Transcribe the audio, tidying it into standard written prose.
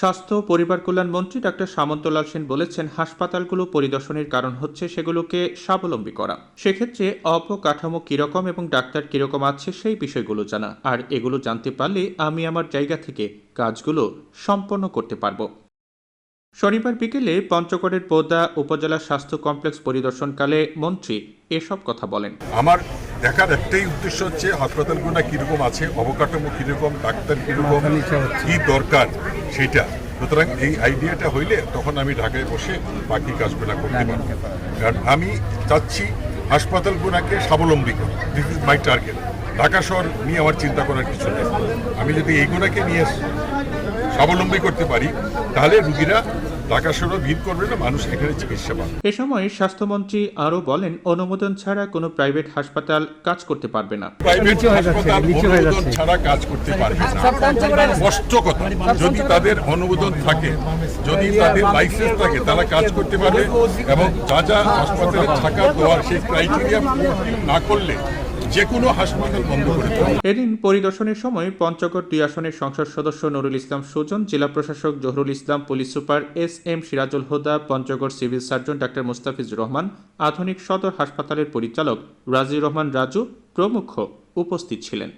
স্বাস্থ্য ও পরিবার কল্যাণ মন্ত্রী ডাক্তার সামন্তলাল সেন বলেছেন, হাসপাতালগুলো পরিদর্শনের কারণ হচ্ছে সেগুলোকে স্বাবলম্বী করা। সেক্ষেত্রে অবকাঠামো কিরকম এবং ডাক্তার কিরকম আছে সেই বিষয়গুলো জানা, আর এগুলো জানতে পারলে আমি আমার জায়গা থেকে কাজগুলো সম্পন্ন করতে পারবো। শনিবার বিকেলে পঞ্চগড়ের পোদা উপজেলা স্বাস্থ্য কমপ্লেক্স পরিদর্শনকালে মন্ত্রী এসব কথা বলেন। আমার দেখার একটাই উদ্দেশ্য হচ্ছে হাসপাতালগুলো কিরকম আছে, অবকাঠামো কিরকম, ডাক্তার কিরকম, কি দরকার সেটা। সুতরাং এই আইডিয়াটা হইলে তখন আমি ঢাকায় বসে বাকি কাজগুলো করতে পারবো। কারণ আমি চাচ্ছি হাসপাতালগুলোকে স্বাবলম্বী করা। This is my target. Dhaka শহর নিয়ে আমার চিন্তা করার কিছু নেই। আমি যদি এইগুলোকে নিয়ে স্বাবলম্বী করতে পারি তাহলে রুগীরা ঢাকা শহরে ভিড় করবে না, মানুষ এখানে চিকিৎসা পাবে। এ সময় স্বাস্থ্যমন্ত্রী আরও বলেন, অনুমোদন ছাড়া কোনো প্রাইভেট হাসপাতাল কাজ করতে পারবে না। প্রাইভেট হাসপাতাল অনুমোদন ছাড়া কাজ করতে পারবে না, স্পষ্ট কথা। যদি তাদের অনুমোদন থাকে, যদি তাদের লাইসেন্স থাকে, তারা কাজ করতে পারবে। এবং যা যা হাসপাতালে থাকা দেওয়ার সেই ক্রাইটেরিয়া না করলে যে কোনো হাসপাতাল বন্ধ করে দেবে। এদিন পরিদর্শনের সময় পঞ্চগড় 2 আসনের সংসদ সদস্য নুরুল ইসলাম সুজন, জেলা প্রশাসক Zahurul Islam, police super S M. Sirajul Huda, Panchagarh civil surgeon doctor Mustafizur Rahman, আধুনিক সদর হাসপাতালের পরিচালক রাজিউর রহমান রাজু প্রমুখ উপস্থিত ছিলেন।